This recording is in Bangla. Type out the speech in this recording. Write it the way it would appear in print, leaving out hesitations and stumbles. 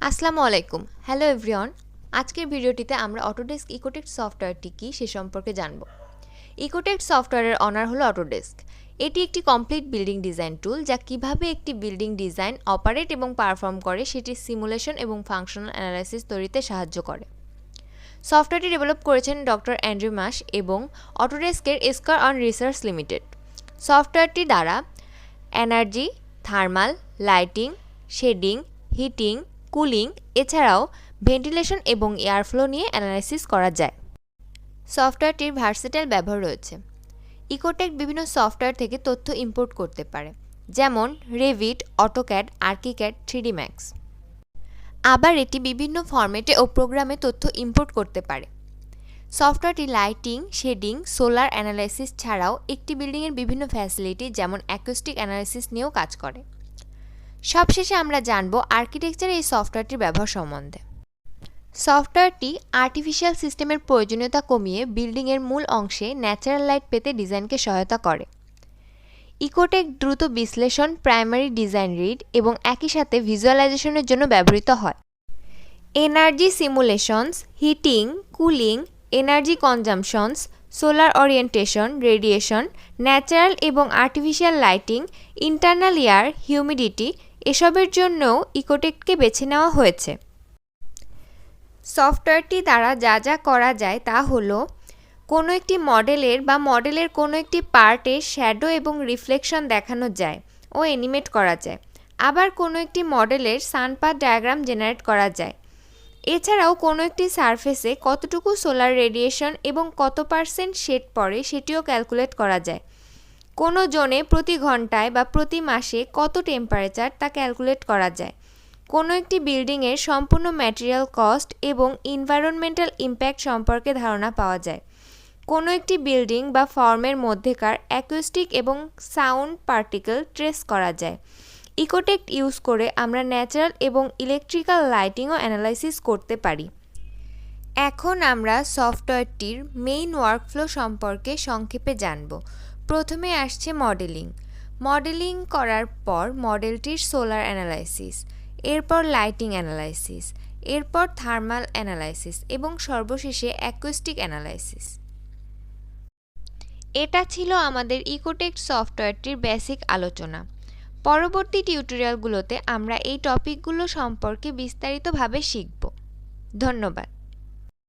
আসসালামু আলাইকুম। Hello everyone. আজকের ভিডিওটিতে আমরা অটোডেস্ক ইকোটেক্ট সফটওয়্যারটি কী সে সম্পর্কে জানব। ইকোটেক্ট সফটওয়্যারের অনার হলো অটোডেস্ক। এটি একটি কমপ্লিট বিল্ডিং ডিজাইন টুল যা কিভাবে একটি বিল্ডিং ডিজাইন অপারেট এবং পারফর্ম করে সেটির সিমুলেশন এবং ফাংশনাল অ্যানালাইসিস তৈরিতে সাহায্য করে। সফটওয়্যারটি ডেভেলপ করেছেন ডক্টর অ্যান্ড্রু মাস এবং অটোডেস্কের এস্কার অন রিসার্চ লিমিটেড। সফটওয়্যারটি দ্বারা energy, thermal, lighting, shading, heating, cooling এছাড়াও ভেন্টিলেশন এবং এয়ারফ্লো নিয়ে অ্যানালাইসিস করা যায়। সফটওয়্যারটির ভার্সেটাইল ব্যবহার রয়েছে। ইকোটেক্ট বিভিন্ন সফটওয়্যার থেকে তথ্য ইম্পোর্ট করতে পারে, যেমন রেভিট, অটোক্যাড, আর্কিক্যাড, 3D ম্যাক্স। আবার এটি বিভিন্ন ফরম্যাটে ও প্রোগ্রামে তথ্য ইম্পোর্ট করতে পারে। সফটওয়্যারটি লাইটিং, শেডিং, সোলার অ্যানালাইসিস ছাড়াও একটি বিল্ডিংয়ের বিভিন্ন ফ্যাসিলিটি যেমন অ্যাকোস্টিক অ্যানালাইসিস নিয়েও কাজ করে। সবশেষে আমরা জানব আর্কিটেকচারে এই সফটওয়্যারটির ব্যবহার সম্বন্ধে। সফটওয়্যারটি আর্টিফিশিয়াল সিস্টেমের প্রয়োজনীয়তা কমিয়ে বিল্ডিংয়ের মূল অংশে ন্যাচারাল লাইট পেতে ডিজাইনকে সহায়তা করে। ইকোটেক্ট দ্রুত বিশ্লেষণ, প্রাইমারি ডিজাইন রিড এবং একই সাথে ভিজুয়ালাইজেশনের জন্য ব্যবহৃত হয়। Energy simulations, heating, cooling, energy consumptions, solar orientation, radiation, natural এবং artificial lighting, internal air, humidity এসবের জন্যও ইকোটেক্টকে বেছে নেওয়া হয়েছে। সফটওয়্যারটি দ্বারা যা যা করা যায় তা হলো কোনো একটি মডেলের কোনো একটি পার্টের শ্যাডো এবং রিফ্লেকশন দেখানো যায় ও অ্যানিমেট করা যায়। আবার কোনো একটি মডেলের সানপাথ ডায়াগ্রাম জেনারেট করা যায়। এছাড়াও কোনো একটি সারফেসে কতটুকু সোলার রেডিয়েশন এবং কত % শেড পড়ে সেটিও ক্যালকুলেট করা যায়। কোনো জোনে প্রতি ঘন্টায় বা প্রতি মাসে কত টেম্পারেচার তা ক্যালকুলেট করা যায়। কোনো একটি বিল্ডিংয়ের সম্পূর্ণ ম্যাটেরিয়াল কস্ট এবং এনভায়রনমেন্টাল ইম্প্যাক্ট সম্পর্কে ধারণা পাওয়া যায়। কোনো একটি বিল্ডিং বা ফর্মের মধ্যেকার অ্যাকুস্টিক এবং সাউন্ড পার্টিকেল ট্রেস করা যায়। ইকোটেক্ট ইউজ করে আমরা ন্যাচারাল এবং ইলেকট্রিক্যাল লাইটিংও অ্যানালাইসিস করতে পারি। এখন আমরা সফটওয়্যারটির মেইন ওয়ার্কফ্লো সম্পর্কে সংক্ষেপে জানব। প্রথমে আসছে মডেলিং করার পর মডেলটির সোলার অ্যানালাইসিস, এরপর লাইটিং অ্যানালাইসিস, এরপর থার্মাল অ্যানালাইসিস এবং সর্বশেষে অ্যাকুস্টিক অ্যানালাইসিস। এটা ছিল আমাদের ইকোটেক্ট সফটওয়্যারটির বেসিক আলোচনা। পরবর্তী টিউটোরিয়ালগুলোতে আমরা এই টপিকগুলো সম্পর্কে বিস্তারিতভাবে শিখব। ধন্যবাদ।